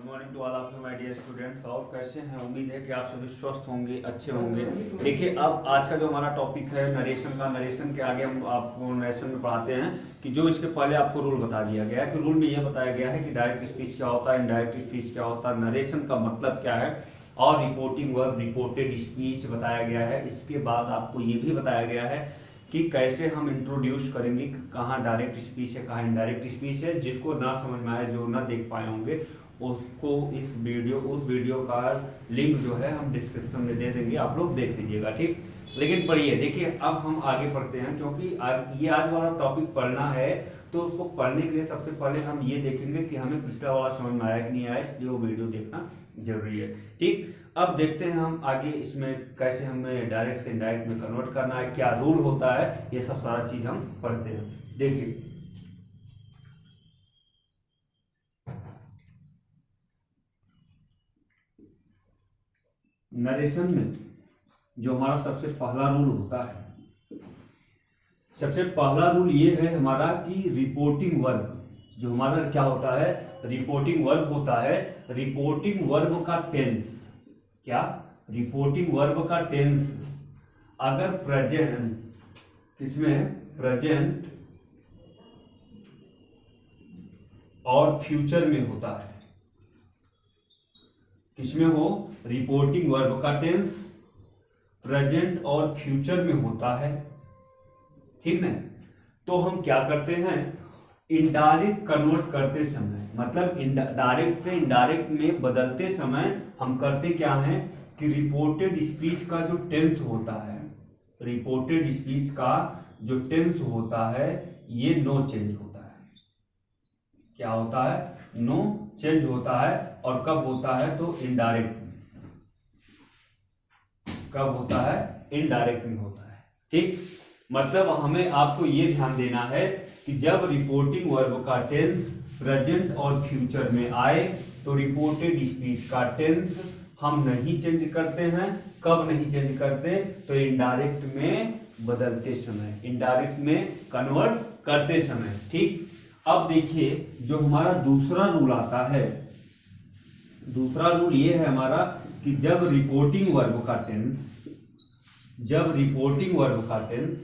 Good morning to all of you my dear students. और कैसे हैं? उम्मीद है कि आप सभी स्वस्थ होंगे, अच्छे होंगे। देखिए, अब आज का जो हमारा टॉपिक है नरेशन का। नरेशन के आगे हम आपको नरेशन में पढ़ाते हैं कि जो इसके पहले आपको रूल बता दिया गया है कि रूल में यह बताया गया है कि डायरेक्ट स्पीच क्या होता है, इनडायरेक्ट स्पीच क्या होता है, नरेशन का मतलब क्या है, और रिपोर्टिंग वर्ब, रिपोर्टेड स्पीच बताया गया है। इसके बाद आपको ये भी बताया गया है कि कैसे हम इंट्रोड्यूस करेंगे, कहाँ डायरेक्ट स्पीच है, कहाँ इनडायरेक्ट स्पीच है। जिसको ना समझ में आए, जो ना देख पाए होंगे, उसको उस वीडियो का लिंक जो है हम डिस्क्रिप्शन में दे देंगे, आप लोग देख लीजिएगा, ठीक। लेकिन पढ़िए, देखिए अब हम आगे पढ़ते हैं, क्योंकि आज वाला टॉपिक पढ़ना है, तो उसको पढ़ने के लिए सबसे पहले हम ये देखेंगे कि हमें पिछला वाला समझ में आया कि नहीं आया, इसलिए वो वीडियो देखना जरूरी है, ठीक। अब देखते हैं हम आगे इसमें कैसे हमें डायरेक्ट से इनडायरेक्ट में कन्वर्ट करना है, क्या रूल होता है, ये सब सारा चीज हम पढ़ते हैं। देखिए, नरेशन में जो हमारा सबसे पहला रूल होता है, सबसे पहला रूल ये है हमारा कि रिपोर्टिंग वर्ब, जो हमारा क्या होता है, रिपोर्टिंग वर्ब होता है। रिपोर्टिंग वर्ब का टेंस क्या, रिपोर्टिंग वर्ब का टेंस अगर प्रेजेंट, किसमें, प्रेजेंट और फ्यूचर में होता है, किसमें हो, रिपोर्टिंग वर्ब का टेंस प्रेजेंट और फ्यूचर में होता है, ठीक है। तो हम क्या करते हैं, इनडायरेक्ट कन्वर्ट करते समय, मतलब डायरेक्ट से इनडायरेक्ट में बदलते समय हम करते क्या है कि रिपोर्टेड स्पीच का जो टेंस होता है, रिपोर्टेड स्पीच का जो टेंस होता है, ये नो चेंज होता है। क्या होता है, नो चेंज होता है। और कब होता है, तो इनडायरेक्ट में, कब होता है, इनडायरेक्ट में होता है, ठीक। मतलब हमें आपको ये ध्यान देना है कि जब रिपोर्टिंग वर्ब का टेंस प्रेजेंट और फ्यूचर में आए, तो रिपोर्टेड स्पीच का टेंस हम नहीं चेंज करते हैं। कब नहीं चेंज करते, तो इनडायरेक्ट में बदलते समय, इनडायरेक्ट में कन्वर्ट करते समय, ठीक। अब देखिए, जो हमारा दूसरा रूल आता है, दूसरा रूल ये है हमारा कि जब रिपोर्टिंग वर्ब का टेंस, जब रिपोर्टिंग वर्ब का टेंस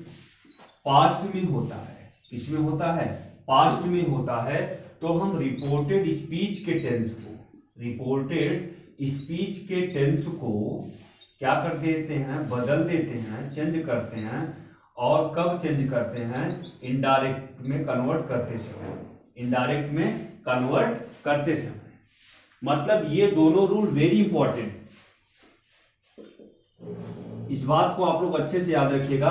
पास्ट में होता है, किसमें होता है, पास्ट में होता है, तो हम रिपोर्टेड स्पीच के टेंस को, रिपोर्टेड स्पीच के टेंस को क्या कर देते हैं, बदल देते हैं, चेंज करते हैं। और कब चेंज करते हैं, इनडायरेक्ट में कन्वर्ट करते समय, इनडायरेक्ट में कन्वर्ट करते समय। मतलब ये दोनों रूल वेरी इंपॉर्टेंट, इस बात को आप लोग अच्छे से याद रखिएगा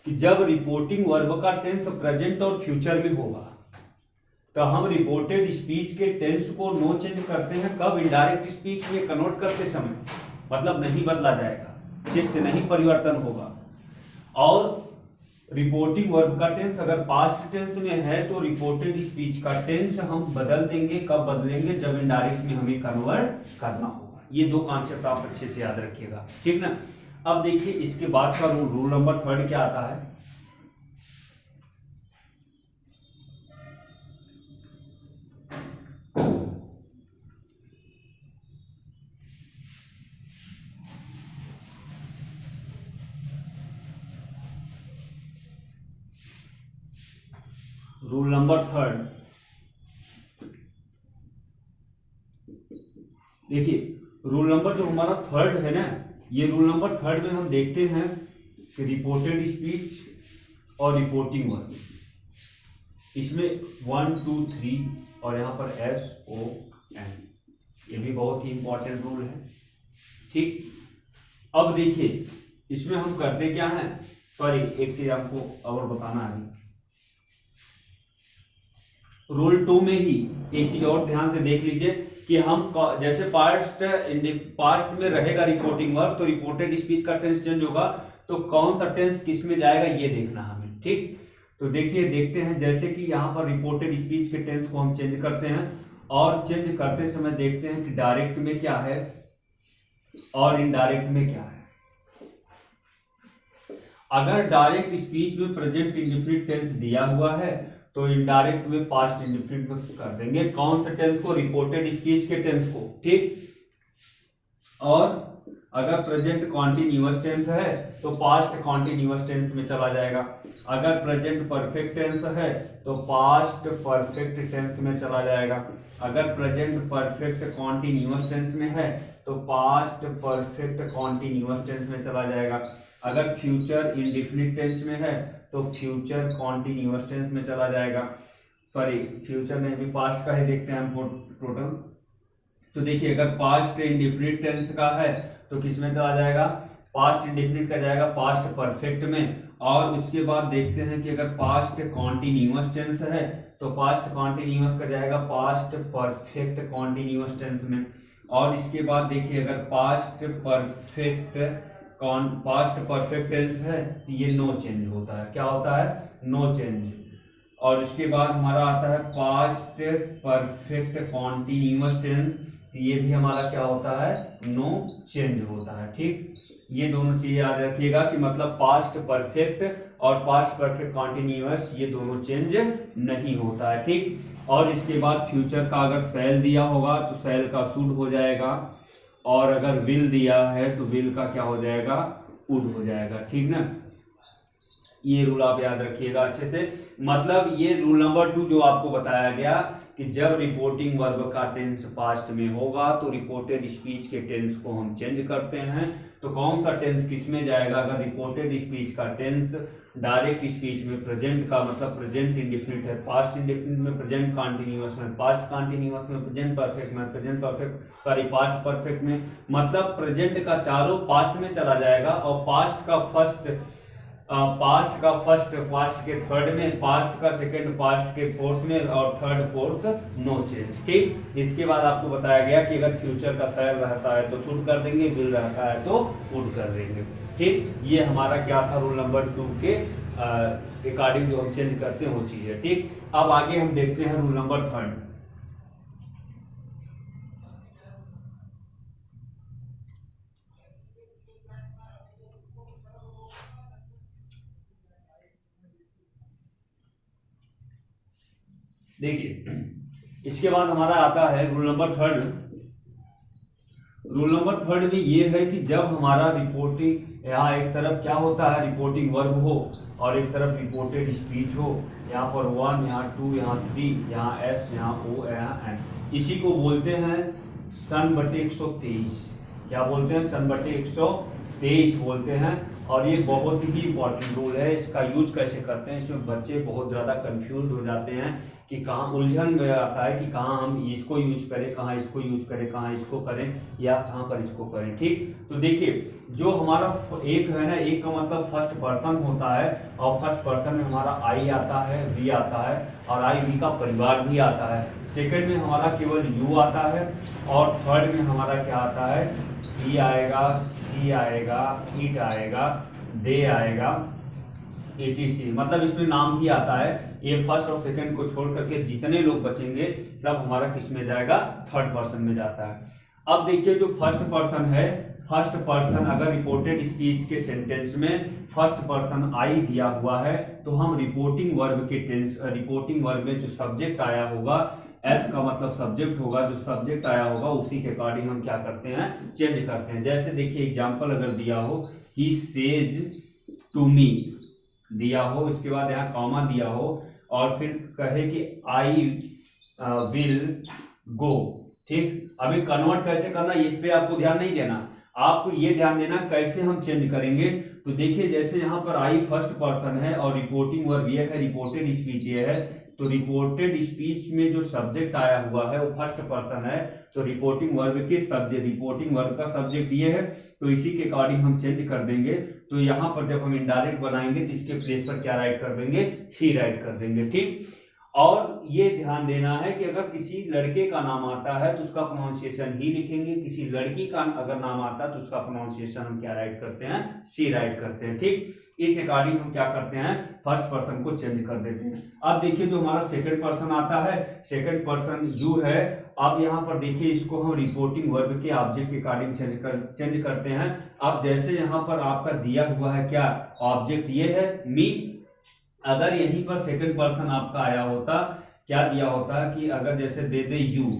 कि जब रिपोर्टिंग वर्ब का टेंस प्रेजेंट और फ्यूचर में होगा, तो हम रिपोर्टेड स्पीच के टेंस को नो चेंज करते हैं। कब, इनडायरेक्ट स्पीच में कन्वर्ट करते समय, मतलब नहीं बदला जाएगा, शिष्ट नहीं परिवर्तन होगा। और रिपोर्टिंग वर्ब का टेंस अगर पास्ट टेंस में है, तो रिपोर्टेड स्पीच का टेंस हम बदल देंगे। कब बदलेंगे, जब इनडायरेक्ट में हमें कन्वर्ट करना होगा। ये दो कॉन्सेप्ट आप अच्छे से याद रखिएगा, ठीक ना। अब देखिए, इसके बाद का रूल नंबर 3 क्या आता है, रूल नंबर 3। देखिए, रूल नंबर जो हमारा 3 है ना, ये रूल नंबर 3 में हम देखते हैं कि रिपोर्टेड स्पीच और रिपोर्टिंग वर्ब, इसमें 1 2 3 और यहाँ पर SON, ये भी बहुत ही इंपॉर्टेंट रूल है, ठीक। अब देखिए, इसमें हम करते क्या है, सॉरी एक चीज आपको और बताना है, रूल 2 में ही एक चीज और ध्यान से देख लीजिए कि हम जैसे पास्ट में रहेगा रिपोर्टिंग वर्ब, तो रिपोर्टेड स्पीच का टेंस चेंज होगा, तो कौन सा टेंस किस में जाएगा ये देखना हमें, ठीक। तो देखिए, देखते हैं, जैसे कि यहाँ पर रिपोर्टेड स्पीच के टेंस को हम चेंज करते हैं, और चेंज करते समय देखते हैं कि डायरेक्ट में क्या है और इनडायरेक्ट में क्या है। अगर डायरेक्ट स्पीच में प्रेजेंट इंडेफिनिट टेंस दिया हुआ है, तो इनडायरेक्ट में पास्ट इंडेफिनिट में कर देंगे। कौन सा टेंस को? रिपोर्टेड स्पीच के टेंस को, ठीक। और अगर प्रेजेंट कॉन्टिन्यूअस टेंस है तो पास्ट कॉन्टिन्यूअस टेंस में चला जाएगा। अगर प्रेजेंट परफेक्ट टेंस है तो पास्ट परफेक्ट टेंस में चला जाएगा। अगर प्रेजेंट परफेक्ट कॉन्टिन्यूअस टेंस में है तो पास्ट परफेक्ट कॉन्टिन्यूअस टेंस में चला जाएगा। अगर फ्यूचर इंडेफिनिट टेंस में है तो फ्यूचर कॉन्टिन्यूअस टेंस में चला जाएगा। सॉरी, फ्यूचर में भी पास्ट का ही देखते हैं हम टोटल। तो देखिए, अगर पास्ट इंडेफिनिट टेंस का है तो किस में चला जाएगा? पास्ट इंडेफिनिट का जाएगा पास्ट परफेक्ट में। और उसके बाद देखते हैं कि अगर पास्ट कॉन्टिन्यूअस टेंस है तो पास्ट कॉन्टिन्यूअस का जाएगा पास्ट परफेक्ट कॉन्टिन्यूअस टेंस में। और इसके बाद देखिए, अगर पास्ट परफेक्ट टेंस है तो ये नो चेंज होता है। क्या होता है? No change. और इसके बाद हमारा आता है पास्ट परफेक्ट कॉन्टिन्यूअस टेंस, ये भी हमारा क्या होता है? नो चेंज होता है, ठीक। ये दोनों चीजें याद रखिएगा कि मतलब पास्ट परफेक्ट और पास्ट परफेक्ट कॉन्टिन्यूअस ये दोनों चेंज नहीं होता है, ठीक। और इसके बाद फ्यूचर का अगर शैल दिया होगा तो शैल का शुड हो जाएगा, और अगर विल दिया है तो विल का क्या हो जाएगा? वुड हो जाएगा, ठीक ना। ये रूल आप याद रखिएगा अच्छे से। मतलब ये रूल नंबर 2 जो आपको बताया गया कि जब रिपोर्टिंग वर्ब का टेंस पास्ट में होगा तो रिपोर्टेड स्पीच के टेंस को हम चेंज करते हैं। तो कौन सा टेंस किस में जाएगा? अगर रिपोर्टेड स्पीच का टेंस डायरेक्ट स्पीच में प्रेजेंट का मतलब प्रेजेंट इंडेफिनिट है, पास्ट इंडेफिनिट में प्रेजेंट कॉन्टिन्यूअस में, पास्ट कॉन्टिन्यूअस में प्रेजेंट परफेक्ट में, present perfect sorry past perfect में, मतलब प्रेजेंट का चारों पास्ट में चला जाएगा। और पास्ट का फर्स्ट के थर्ड में, पास्ट का सेकंड, पास्ट के फोर्थ में, और थर्ड फोर्थ नो चेंज, ठीक। इसके बाद आपको बताया गया कि अगर फ्यूचर का शैल रहता है तो शुड कर देंगे, विल रहता है तो वुड कर देंगे, ठीक। ये हमारा क्या था? रूल नंबर 2 के अकॉर्डिंग जो हम चेंज करते हैं वो चीज है, ठीक। अब आगे हम देखते हैं रूल नंबर 3। देखिए, इसके बाद हमारा आता है रूल नंबर 3। रूल नंबर 3 में ये है कि जब हमारा रिपोर्टिंग, यहाँ एक तरफ क्या होता है? रिपोर्टिंग वर्ब हो और एक तरफ रिपोर्टेड स्पीच हो। यहाँ पर 1, यहाँ 2, यहाँ 3, यहाँ एस, यहाँ ओ, यहाँ एन। इसी को बोलते हैं सन/123। क्या बोलते हैं? सन/123 बोलते हैं। और ये बहुत ही इंपॉर्टेंट रूल है। इसका यूज कैसे करते हैं, इसमें बच्चे बहुत ज़्यादा कंफ्यूज हो जाते हैं कि कहाँ उलझन में आता है कि कहाँ हम इसको यूज करें, कहाँ इसको यूज करें, कहाँ इसको करें या कहाँ पर इसको करें, ठीक। तो देखिए, जो हमारा एक है ना, एक का मतलब फर्स्ट पर्सन होता है, और फर्स्ट पर्सन में हमारा आई आता है, वी आता है, और आई वी का परिवार भी आता है। सेकंड में हमारा केवल यू आता है, और थर्ड में हमारा क्या आता है? ही आएगा, सी आएगा, इट आएगा, दे आएगा, etc। मतलब इसमें नाम ही आता है। ये फर्स्ट और सेकंड को छोड़ करके जितने लोग बचेंगे सब हमारा किस में जाएगा? थर्ड पर्सन में जाता है। अब देखिए, जो फर्स्ट पर्सन है, फर्स्ट पर्सन अगर रिपोर्टेड स्पीच के सेंटेंस में फर्स्ट पर्सन आई दिया हुआ है तो हम रिपोर्टिंग वर्ब के टेंस, रिपोर्टिंग वर्ब में जो सब्जेक्ट आया होगा, एस का मतलब सब्जेक्ट होगा, जो सब्जेक्ट आया होगा उसी के अकॉर्डिंग हम क्या करते हैं? चेंज करते हैं। जैसे देखिए, एग्जाम्पल अगर दिया हो, ही सेज टू मी दिया हो, इसके बाद यहाँ कॉमा दिया हो, और फिर कहे कि आई विल गो, ठीक। अभी कन्वर्ट कैसे करना, इस पे आपको ध्यान नहीं देना, आपको ये ध्यान देना कैसे हम चेंज करेंगे। तो देखिए, जैसे यहाँ पर आई फर्स्ट पर्सन है और रिपोर्टिंग वर्ब ये है, रिपोर्टेड स्पीच ये है, तो रिपोर्टेड स्पीच में जो सब्जेक्ट आया हुआ है वो फर्स्ट पर्सन है, तो रिपोर्टिंग वर्ब के सब्जेक्ट, रिपोर्टिंग वर्ब का सब्जेक्ट ये है, तो इसी के अकॉर्डिंग हम चेंज कर देंगे। तो यहाँ पर जब हम इनडायरेक्ट बनाएंगे तो इसके प्लेस पर क्या राइट कर देंगे? ही राइट कर देंगे, ठीक। और ये ध्यान देना है कि अगर किसी लड़के का नाम आता है तो उसका प्रोनाउंसिएशन ही लिखेंगे, किसी लड़की का अगर नाम आता है तो उसका प्रोनाउंसिएशन हम क्या राइट करते हैं? सी राइट करते हैं, ठीक। इस अकॉर्डिंग हम क्या करते हैं? फर्स्ट पर्सन को चेंज कर देते हैं। अब देखिए, जो हमारा सेकंड पर्सन आता है, सेकंड पर्सन यू है। अब यहाँ पर देखिए, इसको हम रिपोर्टिंग वर्ब के ऑब्जेक्ट के अकॉर्डिंग चेंज करते हैं। अब जैसे यहाँ पर आपका दिया हुआ है क्या? ऑब्जेक्ट ये है मी, अगर यहीं पर सेकंड पर्सन आपका आया होता, क्या दिया होता कि अगर जैसे दे दे यू,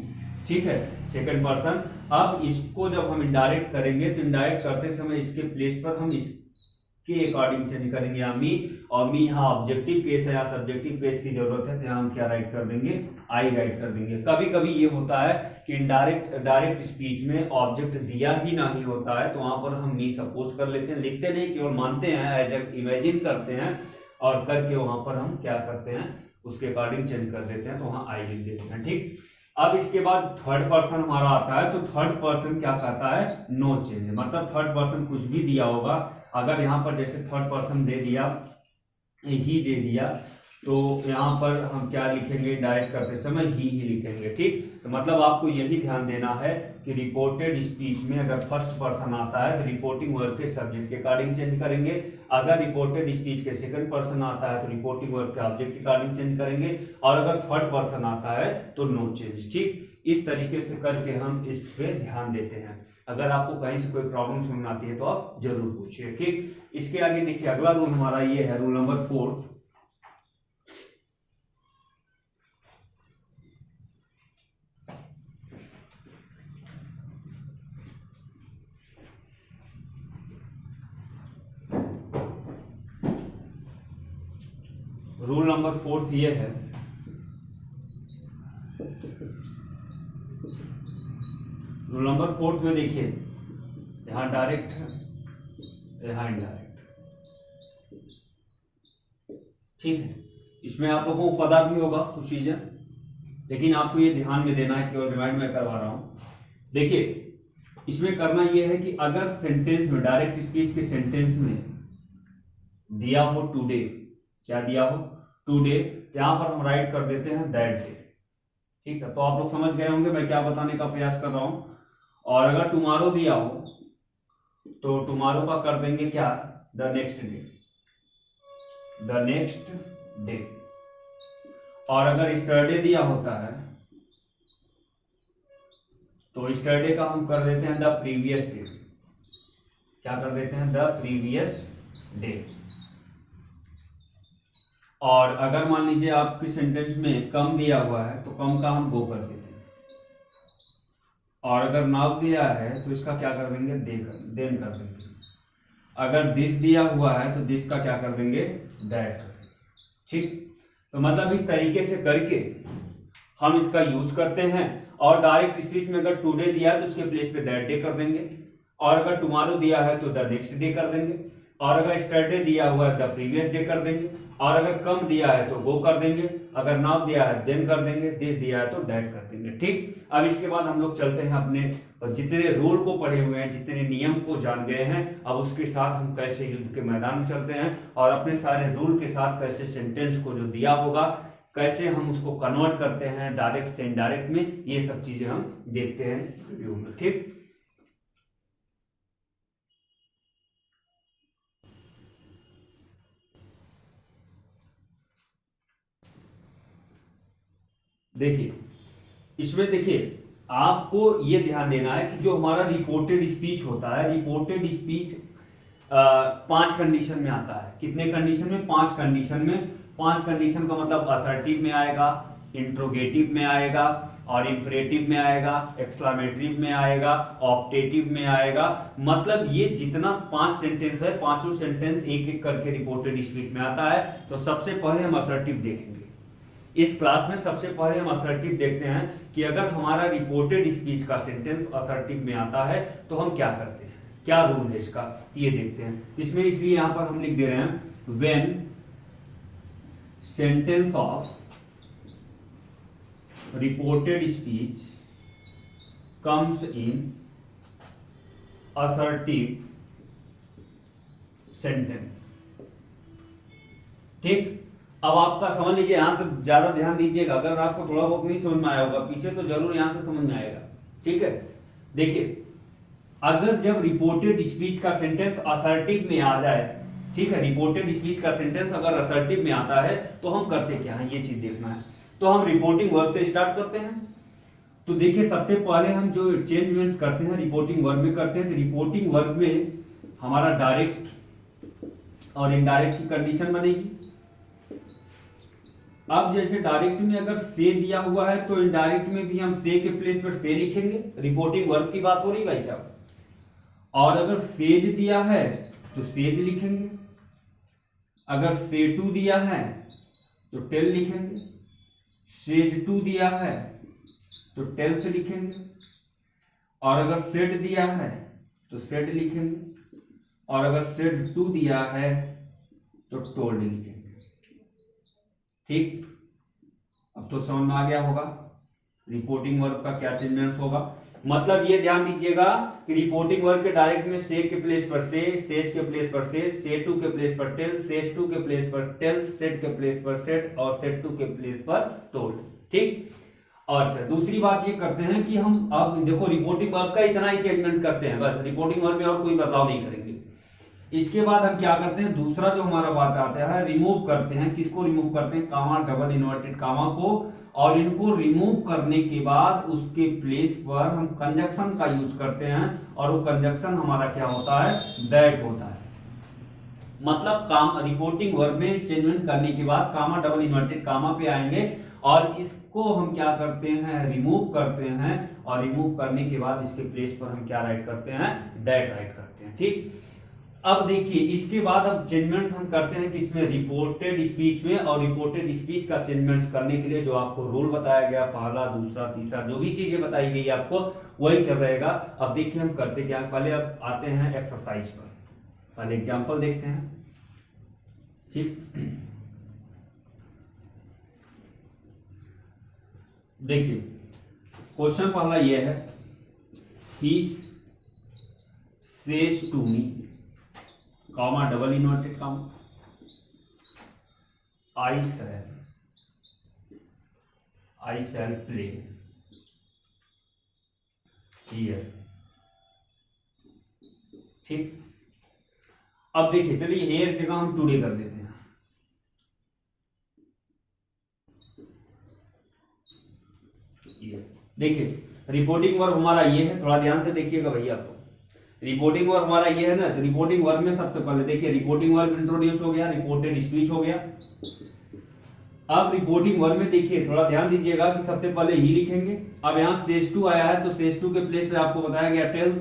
ठीक है, सेकंड पर्सन, अब इसको जब हम इनडायरेक्ट करेंगे तो इनडायरेक्ट करते समय इसके प्लेस पर हम इसके अकॉर्डिंग चेंज करेंगे या मी, और मी यहाँ ऑब्जेक्टिव केस है या सब्जेक्टिव केस की जरूरत है तो यहाँ हम क्या राइट कर देंगे, आई राइट कर देंगे। कभी कभी ये होता है कि डायरेक्ट स्पीच में ऑब्जेक्ट दिया ही नहीं होता है तो वहां पर हम मी सपोज कर लेते हैं, लिखते नहीं, केवल मानते हैं, एज इमेजिन करते हैं और करके वहां पर हम क्या करते हैं, उसके अकॉर्डिंग चेंज कर देते हैं, तो वहां आई लिख देते हैं। ठीक, अब इसके बाद थर्ड पर्सन हमारा आता है, तो थर्ड पर्सन क्या कहता है, नो चेंज, मतलब थर्ड पर्सन कुछ भी दिया होगा, अगर यहाँ पर जैसे थर्ड पर्सन दे दिया, ही दे दिया, तो यहाँ पर हम क्या लिखेंगे, डायरेक्ट करते समय ही लिखेंगे। ठीक, तो मतलब आपको यही ध्यान देना है कि रिपोर्टेड स्पीच में अगर फर्स्ट पर्सन आता है तो रिपोर्टिंग वर्ब के सब्जेक्ट के अकॉर्डिंग चेंज करेंगे, अगर रिपोर्टेड स्पीच के सेकंड पर्सन आता है तो रिपोर्टिंग वर्ब के ऑब्जेक्ट के अकॉर्डिंग चेंज करेंगे, और अगर थर्ड पर्सन आता है तो नो चेंज। ठीक, इस तरीके से करके हम इस पे ध्यान देते हैं। अगर आपको कहीं से कोई प्रॉब्लम समझ आती है तो आप जरूर पूछिए। ठीक, इसके आगे देखिए अगला रूल हमारा ये है, रूल नंबर 4। रूल नंबर 4 ये है, रूल नंबर 4 में देखिए यहां डायरेक्ट है, यहां इनडायरेक्ट। ठीक है, इसमें आप लोगों को पता भी होगा कुछ चीजें, लेकिन आपको ये ध्यान में देना है, केवल रिमाइंड में करवा रहा हूं। देखिए इसमें करना ये है कि अगर सेंटेंस में, डायरेक्ट स्पीच के सेंटेंस में दिया हो टुडे, क्या दिया हो, टुडे, यहां पर हम राइट कर देते हैं दैट डे। ठीक है, तो आप लोग समझ गए होंगे मैं क्या बताने का प्रयास कर रहा हूं। और अगर टुमारो दिया हो तो टुमारो का कर देंगे क्या, the next day, the next day. और अगर स्टरडे दिया होता है तो स्टरडे का हम कर देते हैं द प्रीवियस डे, क्या कर देते हैं, द प्रीवियस डे। और अगर मान लीजिए आपके सेंटेंस में कम दिया हुआ है तो कम का हम गो कर देते हैं, और अगर नाउ दिया है तो इसका क्या कर देंगे, देन कर देंगे। अगर दिस दिया हुआ है तो दिस का क्या कर देंगे, दैट कर देंगे। ठीक, तो मतलब इस तरीके से करके हम इसका यूज करते हैं। और डायरेक्ट स्पीच में अगर टुडे दिया है तो उसके प्लेस पे दैट डे कर देंगे, और अगर टुमारो दिया है तो द नेक्स्ट डे कर देंगे, और अगर स्टरडे दिया हुआ है द प्रीवियस डे कर देंगे, और अगर कम दिया है तो गो कर देंगे, अगर नाउ दिया है देन कर देंगे, दिस दिया है तो दैट कर देंगे। ठीक, अब इसके बाद हम लोग चलते हैं अपने जितने रूल को पढ़े हुए हैं, जितने नियम को जान गए हैं, अब उसके साथ हम कैसे युद्ध के मैदान में चलते हैं और अपने सारे रूल के साथ कैसे सेंटेंस को जो दिया होगा कैसे हम उसको कन्वर्ट करते हैं डायरेक्ट से इनडायरेक्ट में, ये सब चीजें हम देखते हैं इस वीडियो में। ठीक, देखिए इसमें देखिए आपको ये ध्यान देना है कि जो हमारा रिपोर्टेड स्पीच होता है, रिपोर्टेड स्पीच 5 कंडीशन में आता है। कितने कंडीशन में, 5 कंडीशन में। 5 कंडीशन का मतलब असर्टिव में आएगा, इंट्रोगेटिव में आएगा, और इंपरेटिव में आएगा, एक्सक्लामेटरी में आएगा, ऑप्टेटिव में आएगा। मतलब ये जितना 5 सेंटेंस है, पांचों सेंटेंस एक एक करके रिपोर्टेड स्पीच में आता है। तो सबसे पहले हम असर्टिव देखेंगे इस क्लास में। सबसे पहले हम असर्टिव देखते हैं कि अगर हमारा रिपोर्टेड स्पीच का सेंटेंस असर्टिव में आता है तो हम क्या करते हैं, क्या रूल है इसका, ये देखते हैं। इसमें इसलिए यहां पर हम लिख दे रहे हैं when sentence of reported speech comes in assertive sentence. ठीक, अब आपका समझ लीजिए, यहां से ज्यादा ध्यान दीजिएगा। अगर आपको थोड़ा बहुत नहीं समझ में आया होगा पीछे तो जरूर यहां से समझ में आएगा। ठीक है, देखिए अगर जब रिपोर्टेड स्पीच का सेंटेंस असर्टिव में आ जाए, ठीक है, रिपोर्टेड स्पीच का सेंटेंस अगर असर्टिव में आता है तो हम करते क्या है, ये चीज देखना है। तो हम रिपोर्टिंग वर्ब से स्टार्ट करते हैं। तो देखिए सबसे पहले हम जो चेंजमेंट करते हैं रिपोर्टिंग वर्ब में करते हैं। तो रिपोर्टिंग वर्ब में हमारा डायरेक्ट और इनडायरेक्ट की कंडीशन बनेगी। अब जैसे डायरेक्ट में अगर से दिया हुआ है तो इनडायरेक्ट में भी हम से के प्लेस पर से लिखेंगे, रिपोर्टिंग वर्ब की बात हो रही भाई साहब। और अगर सेज दिया है तो सेज लिखेंगे, अगर से टू दिया है तो टेल लिखेंगे, सेज टू दिया है तो टेल से लिखेंगे, और अगर सेड दिया है तो सेड लिखेंगे, और अगर सेड टू दिया है तो टोल्ड लिखेंगे। ठीक, अब तो समझ में आ गया होगा रिपोर्टिंग वर्ब का क्या चेंजमेंट होगा। मतलब ये ध्यान दीजिएगा कि रिपोर्टिंग वर्ब के डायरेक्ट में से के प्लेस पर से, सेज के प्लेस पर से टू के प्लेस पर टेल, सेज टू के प्लेस पर टेल, सेड के प्लेस पर सेड, और सेड टू के प्लेस पर टोल्ड। ठीक, और अच्छा दूसरी बात ये करते हैं कि हम अब देखो रिपोर्टिंग वर्ब का इतना ही चेंजमेंट करते हैं, बस रिपोर्टिंग वर्ब में और कोई बदलाव नहीं करेंगे। इसके बाद हम क्या करते हैं, दूसरा जो हमारा बात आता है रिमूव करते हैं। किसको रिमूव करते हैं, कामा, डबल इन्वर्टेड कामा को, और इनको रिमूव करने के बाद उसके प्लेस पर हम कंजक्शन का यूज करते हैं, और वो कंजक्शन हमारा क्या होता है, दैट होता है। मतलब काम रिपोर्टिंग वर्ब में चेंजमेंट करने के बाद कामा, डबल इन्वर्टेड कामा पे आएंगे, और इसको हम क्या करते हैं, रिमूव करते हैं, और रिमूव करने के बाद इसके प्लेस पर हम क्या राइट करते हैं, दैट राइट करते हैं। ठीक, अब देखिए इसके बाद अब चेंजमेंट हम करते हैं कि इसमें रिपोर्टेड स्पीच में, और रिपोर्टेड स्पीच का चेंजमेंट करने के लिए जो आपको रूल बताया गया, पहला, दूसरा, तीसरा, जो भी चीजें बताई गई आपको वही सब रहेगा। अब देखिए हम करते क्या, पहले अब आते हैं एक्सरसाइज पर, पहले एग्जांपल देखते हैं। ठीक, देखिए क्वेश्चन पहला ये है, he says to me, comma, double inverted comma, I shall play here. ठीक, अब देखिए चलिए हेयर जगह हम टुडे कर देते हैं। देखिए रिपोर्टिंग वर्ब हमारा ये है, थोड़ा ध्यान से देखिएगा भैया आपको। रिपोर्टिंग वर्ब हमारा ये है ना, तो रिपोर्टिंग वर्ब में सबसे पहले देखिए रिपोर्टिंग वर्ब इंट्रोड्यूस हो गया, रिपोर्टेड स्पीच हो गया। अब रिपोर्टिंग वर्ब में देखिए थोड़ा ध्यान दीजिएगा कि सबसे पहले ही लिखेंगे। अब यहाँ सेज टू आया है तो सेज टू के प्लेस पे आपको बताया गया टेल्स,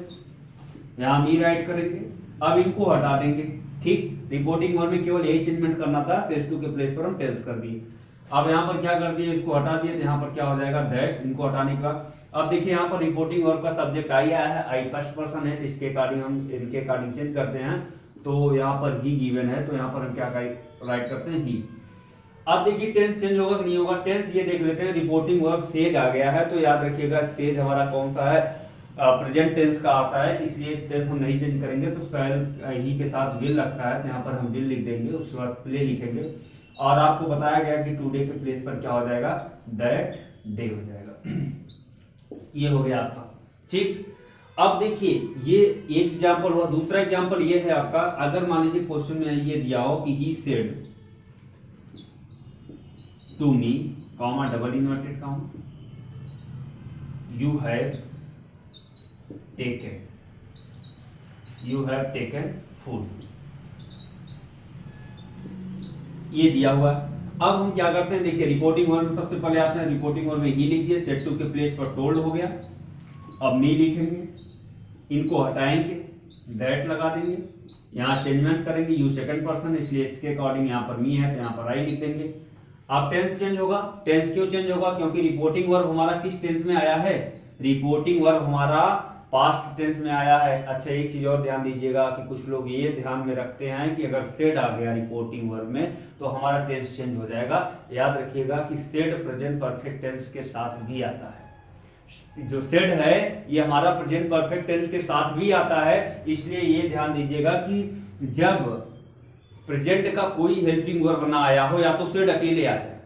यहाँ मी राइट करेंगे। अब इनको हटा देंगे। ठीक, रिपोर्टिंग वर्ब में केवल यही चेंजमेंट करना था, सेज टू के प्लेस पर हम टेल्स कर दिए। अब यहाँ पर क्या कर दिए, इसको हटा दिए, तो यहाँ पर क्या हो जाएगा, दैट, इनको हटाने का। अब देखिए यहाँ पर रिपोर्टिंग वर्ब का सब्जेक्ट आई आया है, आई फर्स्ट पर्सन है, इसके अकॉर्डिंग हम इनके अकॉर्डिंग चेंज करते हैं। तो यहाँ पर ही गिवन है, तो यहाँ पर हम क्या राइट करते हैं, ही। अब देखिए टेंस चेंज होगा कि नहीं होगा, टेंस ये देख लेते हैं। रिपोर्टिंग वर्ब सेज आ गया है, तो याद रखिएगा सेज हमारा कौन सा है, प्रेजेंट टेंस का आता है, इसलिए टेंस हम नहीं चेंज करेंगे। तो शैल ही के साथ विल लगता है, तो यहाँ पर हम विल लिख देंगे, उसके बाद प्ले लिखेंगे। और आपको बताया गया कि टुडे के प्लेस पर क्या हो जाएगा, दैट डे हो जाएगा। ये हो गया आपका। ठीक, अब देखिए ये एक एग्जांपल हुआ। दूसरा एग्जांपल ये है आपका, अगर मान लीजिए क्वेश्चन में ये दिया हो कि he said to me, comma, double inverted comma, you have taken food, ये दिया हुआ। अब हम क्या करते हैं, देखिए रिपोर्टिंग वर्ब में सबसे पहले आते हैं, रिपोर्टिंग वर्ब में ही लिख दिए, सेड टू के प्लेस पर टोल्ड हो गया। अब मी लिखेंगे, इनको हटाएंगे, दैट लगा देंगे, यहाँ चेंजमेंट करेंगे, यू सेकंड पर्सन, इसलिए इसके अकॉर्डिंग यहाँ पर मी है, तो यहाँ पर आई लिख देंगे। अब टेंस चेंज होगा। टेंस क्यों चेंज होगा, क्योंकि रिपोर्टिंग वर्ब हमारा किस टेंस में आया है, रिपोर्टिंग वर्ब हमारा पास्ट टेंस में आया है। अच्छा एक चीज और ध्यान दीजिएगा कि कुछ लोग ये ध्यान में रखते हैं कि अगर सेड आ गया रिपोर्टिंग वर्ब में तो हमारा टेंस चेंज हो जाएगा। याद रखिएगा कि सेड प्रेजेंट परफेक्ट टेंस के साथ भी आता है। जो सेड है ये हमारा प्रेजेंट परफेक्ट टेंस के साथ भी आता है, इसलिए ये ध्यान दीजिएगा कि जब प्रेजेंट का कोई हेल्पिंग वर्ब ना आया हो, या तो सेड अकेले आ जाए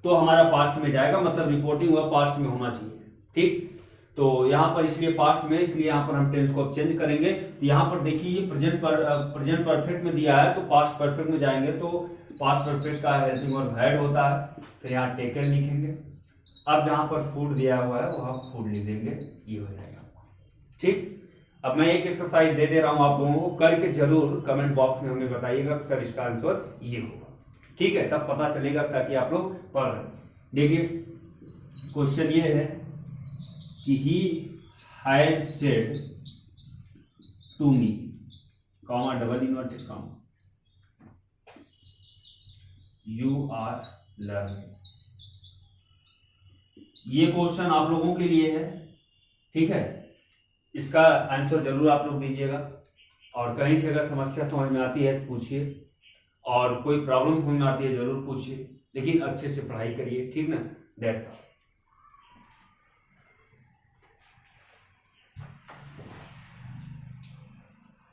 तो हमारा पास्ट में जाएगा, मतलब रिपोर्टिंग वर्ब पास्ट में होना चाहिए। ठीक, तो यहाँ पर इसलिए पास्ट में, इसलिए यहाँ पर हम टेंस को अब चेंज करेंगे। तो यहाँ पर देखिए ये प्रेजेंट परफेक्ट में दिया है, तो पास्ट परफेक्ट में जाएंगे, तो पास्ट परफेक्ट का हेल्पिंग वर्ब हैड होता है, तो यहाँ टेकन लिखेंगे। अब जहाँ पर फूड दिया हुआ है वहां फूड लिख देंगे, ये हो जाएगा। ठीक, अब मैं एक एक्सरसाइज दे रहा हूं आप लोगों को, करके जरूर कमेंट बॉक्स में हमें बताइएगा सर इसका आंसर ये होगा। ठीक है, तब पता चलेगा ताकि आप लोग पढ़ रहे। देखिए क्वेश्चन ये है कि he had said to me, comma double inverted comma, you are learning. ये क्वेश्चन आप लोगों के लिए है, ठीक है। इसका आंसर जरूर आप लोग दीजिएगा, और कहीं से अगर समस्या समझ में आती है तो पूछिए, और कोई प्रॉब्लम समझ में आती है जरूर पूछिए, लेकिन अच्छे से पढ़ाई करिए, ठीक ना। That's all.